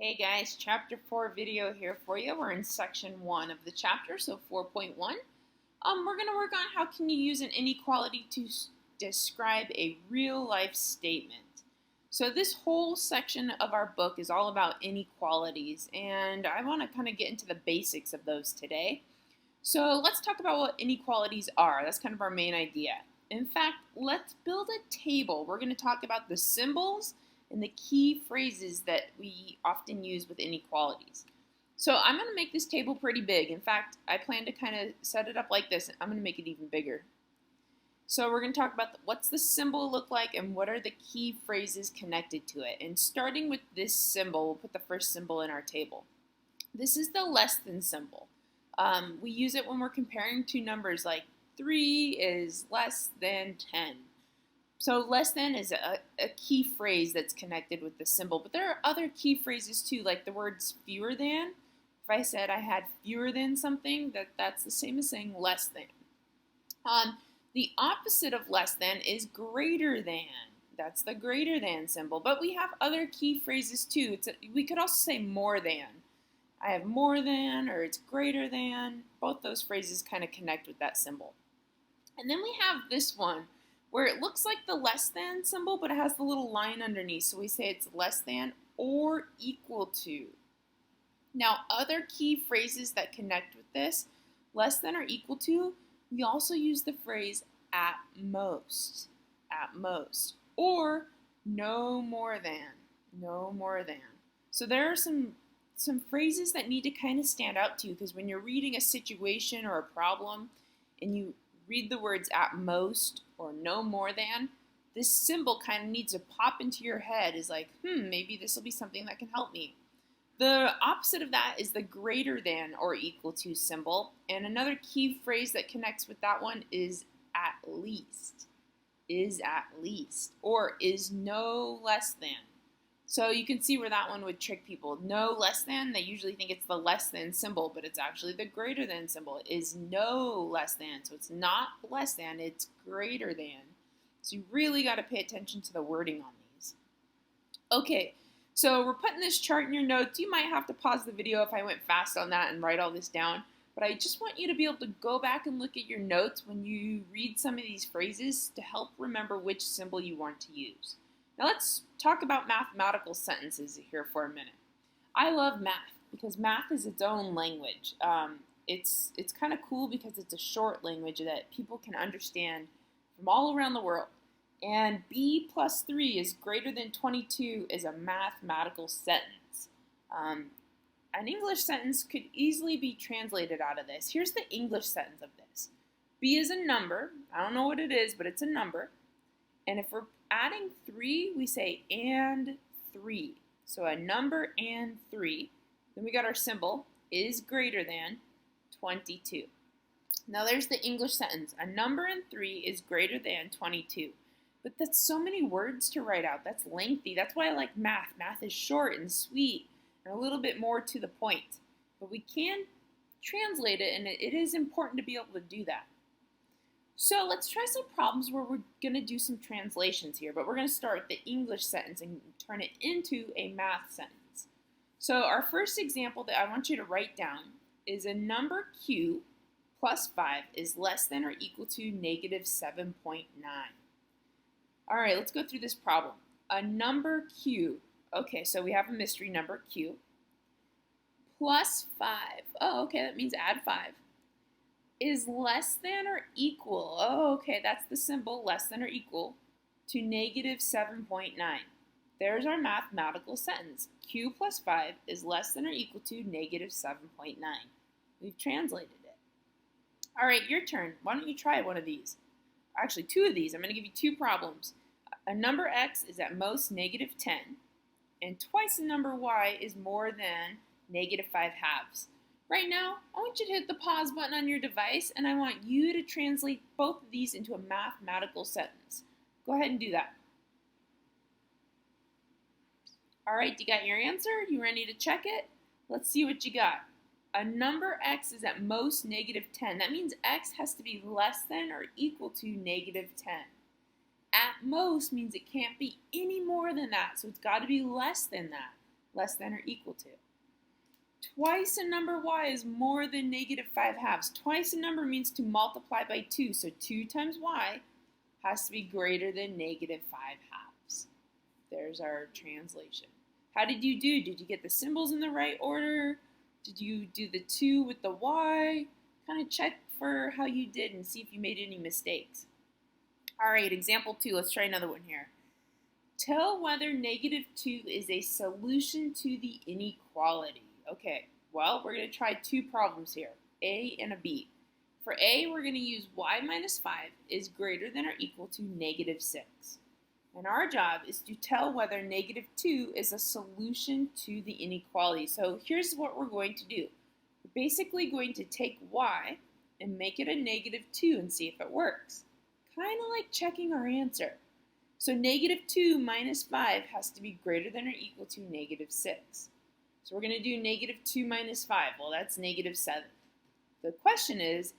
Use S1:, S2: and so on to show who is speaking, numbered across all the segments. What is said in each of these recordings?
S1: Hey guys, chapter 4 video here for you. We're in section 1 of the chapter, so 4.1. We're going to work on how can you use an inequality to describe a real life statement. So this whole section of our book is all about inequalities, and I want to kind of get into the basics of those today. So let's talk about what inequalities are. That's kind of our main idea. In fact, let's build a table. We're going to talk about the symbols and the key phrases that we often use with inequalities. So I'm going to make this table pretty big. In fact, I plan to kind of set it up like this. I'm going to make it even bigger. So we're going to talk about what's the symbol look like and what are the key phrases connected to it. And starting with this symbol, we'll put the first symbol in our table. This is the less than symbol. We use it when we're comparing two numbers, like 3 is less than 10. So less than is a key phrase that's connected with the symbol, but there are other key phrases too, like the words fewer than. If I said I had fewer than something, that's the same as saying less than. The opposite of less than is greater than. That's the greater than symbol, but we have other key phrases too. We could also say more than. I have more than, or it's greater than. Both those phrases kind of connect with that symbol. And then we have this one, where it looks like the less than symbol, but it has the little line underneath. So we say it's less than or equal to. Now, other key phrases that connect with this, less than or equal to, we also use the phrase at most, or no more than. So there are some phrases that need to kind of stand out to you, because when you're reading a situation or a problem and you read the words at most or no more than, this symbol kind of needs to pop into your head is like, maybe this will be something that can help me. The opposite of that is the greater than or equal to symbol. And another key phrase that connects with that one is at least, or is no less than. So you can see where that one would trick people. No less than, they usually think it's the less than symbol, but it's actually the greater than symbol. It is no less than. So it's not less than, it's greater than. So you really got to pay attention to the wording on these. Okay, so we're putting this chart in your notes. You might have to pause the video if I went fast on that and write all this down. But I just want you to be able to go back and look at your notes when you read some of these phrases to help remember which symbol you want to use. Now let's talk about mathematical sentences here for a minute. I love math because math is its own language. It's kind of cool because it's a short language that people can understand from all around the world. And b plus 3 is greater than 22 is a mathematical sentence. An English sentence could easily be translated out of this. Here's the English sentence of this. B is a number. I don't know what it is, but it's a number. And if we're adding 3, we say and 3. So a number and 3. Then we got our symbol, is greater than 22. Now there's the English sentence. A number and 3 is greater than 22. But that's so many words to write out. That's lengthy. That's why I like math. Math is short and sweet and a little bit more to the point. But we can translate it, and it is important to be able to do that. So let's try some problems where we're going to do some translations here, but we're going to start with the English sentence and turn it into a math sentence. So our first example that I want you to write down is a number q plus 5 is less than or equal to negative 7.9. All right, let's go through this problem. A number q, okay, so we have a mystery number q, plus 5, oh, okay, that means add 5. Is less than or equal, oh, okay, that's the symbol, less than or equal, to negative 7.9. There's our mathematical sentence. Q plus 5 is less than or equal to negative 7.9. We've translated it. All right, your turn. Why don't you try one of these? Actually, 2 of these. I'm going to give you 2 problems. A number x is at most negative 10, and twice the number y is more than negative 5 halves. Right now, I want you to hit the pause button on your device, and I want you to translate both of these into a mathematical sentence. Go ahead and do that. All right, you got your answer? You ready to check it? Let's see what you got. A number x is at most negative 10. That means x has to be less than or equal to negative 10. At most means it can't be any more than that, so it's got to be less than that. less than or equal to. Twice a number y is more than negative 5 halves. Twice a number means to multiply by 2, so 2 times y has to be greater than negative 5 halves. There's our translation. How did you do? Did you get the symbols in the right order? Did you do the 2 with the y? Kind of check for how you did and see if you made any mistakes. All right, example 2. Let's try another one here. Tell whether negative 2 is a solution to the inequality. Okay, well, we're going to try two problems here, A and a B. For A, we're going to use y minus 5 is greater than or equal to negative 6. And our job is to tell whether negative 2 is a solution to the inequality. So here's what we're going to do. We're basically going to take y and make it a negative 2 and see if it works. Kind of like checking our answer. So negative 2 minus 5 has to be greater than or equal to negative 6. So we're going to do negative 2 minus 5. Well, that's negative 7. The question is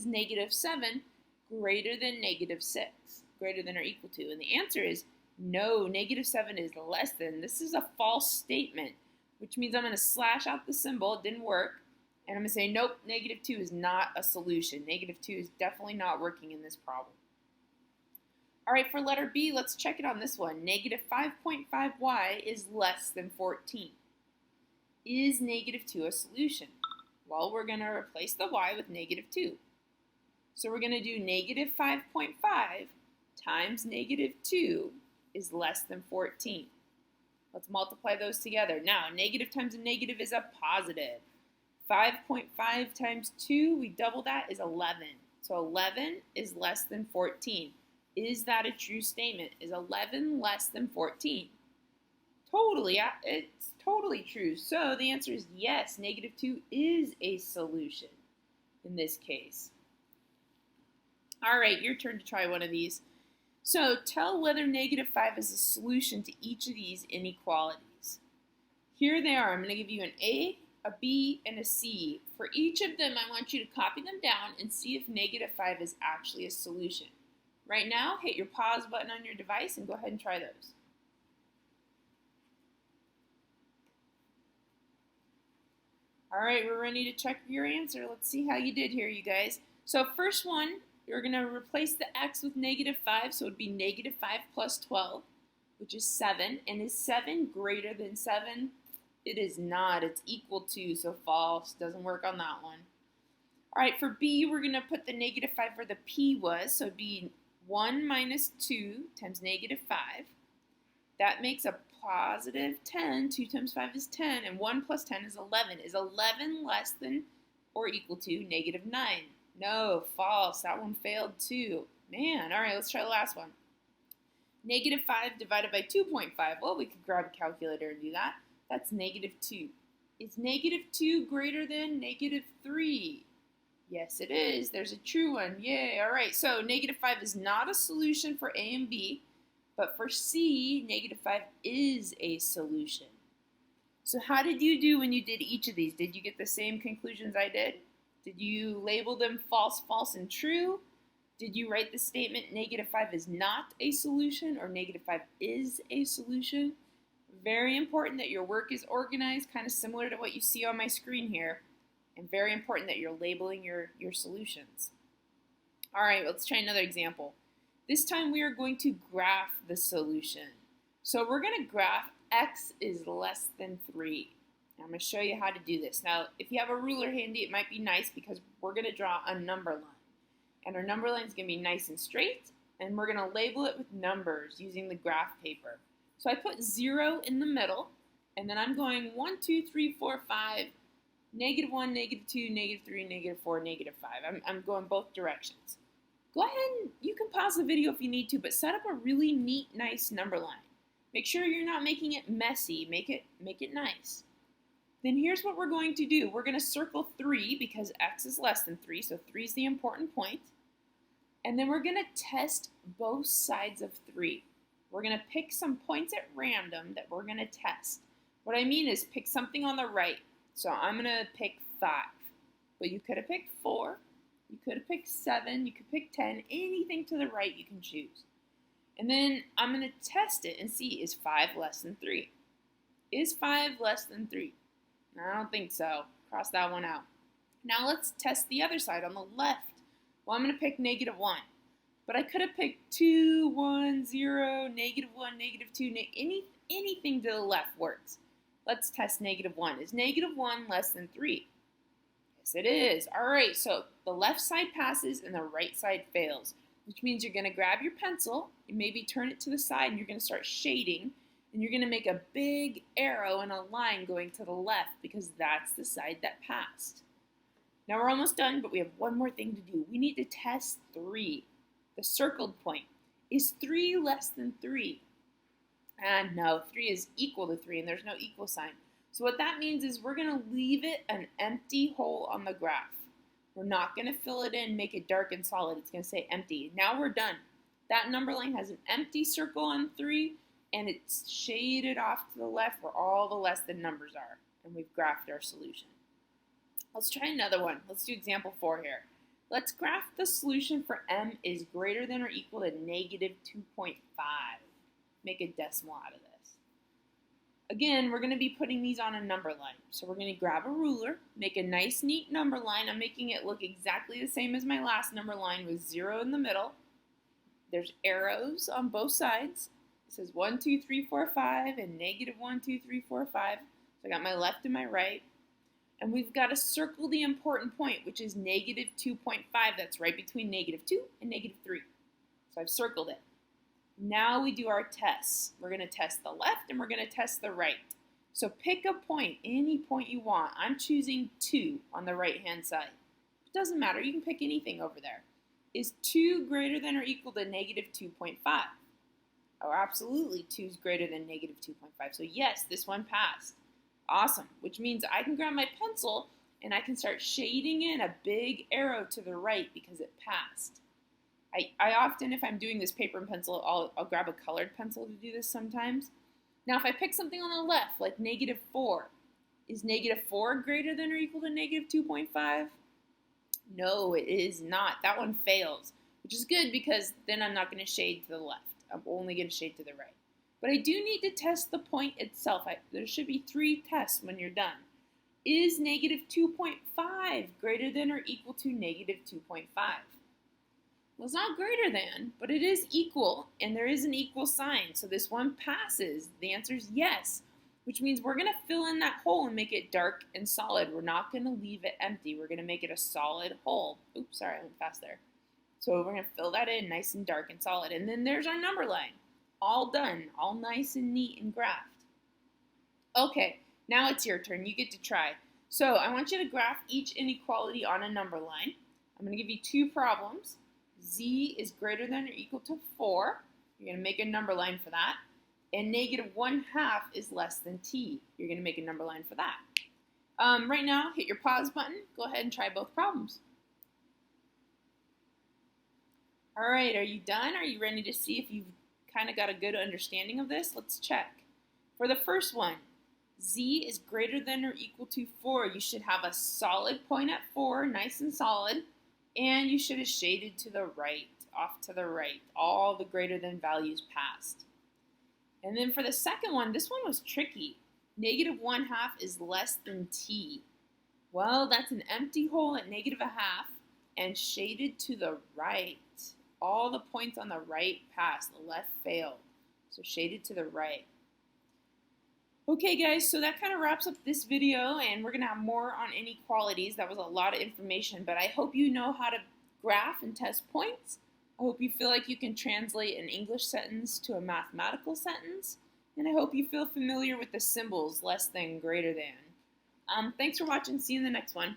S1: negative 7 greater than negative 6? Greater than or equal to? And the answer is no, negative 7 is less than. This is a false statement, which means I'm going to slash out the symbol. It didn't work. And I'm going to say, nope, negative 2 is not a solution. Negative 2 is definitely not working in this problem. All right, for letter B, let's check it on this one. Negative 5.5y is less than 14. Is negative 2 a solution? Well, we're going to replace the y with negative 2. So we're going to do negative 5.5 times negative 2 is less than 14. Let's multiply those together. Now, negative times a negative is a positive. 5.5 times 2, we double that, is 11. So 11 is less than 14. Is that a true statement? Is 11 less than 14? Totally, it's totally true. So the answer is yes, negative 2 is a solution in this case. All right, your turn to try one of these. So tell whether negative 5 is a solution to each of these inequalities. Here they are. I'm going to give you an A, a B, and a C. For each of them, I want you to copy them down and see if negative 5 is actually a solution. Right now, hit your pause button on your device and go ahead and try those. All right, we're ready to check your answer. Let's see how you did here, you guys. So first one, you're going to replace the x with negative 5, so it would be negative 5 plus 12, which is 7. And is 7 greater than 7? It is not. It's equal to, so false. Doesn't work on that one. All right, for B, we're going to put the negative 5 where the P was, so it would be 1 minus 2 times negative 5. That makes a positive 10. 2 times 5 is 10, and 1 plus 10 is 11. Is 11 less than or equal to negative 9? No, false. That one failed too. Man, all right, let's try the last one. Negative 5 divided by 2.5. Well, we could grab a calculator and do that. That's negative 2. Is negative 2 greater than negative 3? Yes, it is. There's a true one. Yay. All right, so negative 5 is not a solution for A and B, but for C, negative 5 is a solution. So how did you do when you did each of these? Did you get the same conclusions I did? Did you label them false, false, and true? Did you write the statement negative 5 is not a solution or negative 5 is a solution? Very important that your work is organized, kind of similar to what you see on my screen here. And very important that you're labeling your solutions. All right, let's try another example. This time we are going to graph the solution. So we're going to graph x is less than 3. I'm going to show you how to do this. Now, if you have a ruler handy, it might be nice because we're going to draw a number line. And our number line is going to be nice and straight, and we're going to label it with numbers using the graph paper. So I put 0 in the middle, and then I'm going 1, 2, 3, 4, 5, negative 1, negative 2, negative 3, negative 4, negative 5. I'm going both directions. Go ahead and you can pause the video if you need to, but set up a really neat, nice number line. Make sure you're not making it messy. Make it nice. Then here's what we're going to do. We're going to circle 3 because x is less than 3, so 3 is the important point. And then we're going to test both sides of 3. We're going to pick some points at random that we're going to test. What I mean is pick something on the right. So I'm going to pick 5. But you could have picked 4. You could have picked 7. You could pick 10. Anything to the right you can choose. And then I'm going to test it and see, is 5 less than 3? Is 5 less than 3? I don't think so. Cross that one out. Now let's test the other side on the left. Well, I'm going to pick -1. But I could have picked 2, 1, 0, -1, -2, anything to the left works. Let's test -1. Is -1 less than 3? Yes, it is. All right, so the left side passes and the right side fails, which means you're going to grab your pencil and maybe turn it to the side and you're going to start shading, and you're going to make a big arrow and a line going to the left because that's the side that passed. Now we're almost done, but we have one more thing to do. We need to test 3. The circled point. Is 3 less than 3? And no, 3 is equal to 3, and there's no equal sign. So what that means is we're going to leave it an empty hole on the graph. We're not going to fill it in, make it dark and solid. It's going to say empty. Now we're done. That number line has an empty circle on 3, and it's shaded off to the left where all the less than numbers are. And we've graphed our solution. Let's try another one. Let's do example 4 here. Let's graph the solution for m is greater than or equal to -2.5. Make a decimal out of this. Again, we're going to be putting these on a number line. So we're going to grab a ruler, make a nice, neat number line. I'm making it look exactly the same as my last number line with 0 in the middle. There's arrows on both sides. It says 1, 2, 3, 4, 5 and -1, 2, 3, 4, 5. So I got my left and my right. And we've got to circle the important point, which is -2.5. That's right between -2 and -3. So I've circled it. Now we do our tests. We're going to test the left and we're going to test the right. So pick a point, any point you want. I'm choosing 2 on the right-hand side. It doesn't matter. You can pick anything over there. Is 2 greater than or equal to -2.5? Oh, absolutely, 2 is greater than -2.5. So yes, this one passed. Awesome, which means I can grab my pencil and I can start shading in a big arrow to the right because it passed. I often, if I'm doing this paper and pencil, I'll grab a colored pencil to do this sometimes. Now, if I pick something on the left, like -4, is -4 greater than or equal to -2.5? No, it is not. That one fails, which is good because then I'm not going to shade to the left. I'm only going to shade to the right. But I do need to test the point itself. There should be 3 tests when you're done. Is -2.5 greater than or equal to -2.5? Well, it's not greater than, but it is equal, and there is an equal sign. So this one passes. The answer is yes, which means we're going to fill in that hole and make it dark and solid. We're not going to leave it empty. We're going to make it a solid hole. Oops, sorry, I went fast there. So we're going to fill that in nice and dark and solid. And then there's our number line. All done, all nice and neat and graphed. Okay, now it's your turn. You get to try. So I want you to graph each inequality on a number line. I'm going to give you 2 problems. Z is greater than or equal to 4. You're going to make a number line for that. And -1/2 is less than t. You're going to make a number line for that. Right now, hit your pause button. Go ahead and try both problems. All right, are you done? Are you ready to see if you've kind of got a good understanding of this? Let's check. For the first one, Z is greater than or equal to 4. You should have a solid point at 4, nice and solid, and you should have shaded to the right, off to the right, all the greater than values passed. And then for the second one, this one was tricky. -1/2 is less than t. Well, that's an empty hole at -1/2 and shaded to the right. All the points on the right passed, the left failed. So shaded to the right. Okay guys, so that kind of wraps up this video, and we're going to have more on inequalities. That was a lot of information, but I hope you know how to graph and test points. I hope you feel like you can translate an English sentence to a mathematical sentence, and I hope you feel familiar with the symbols less than, greater than. Thanks for watching. See you in the next one.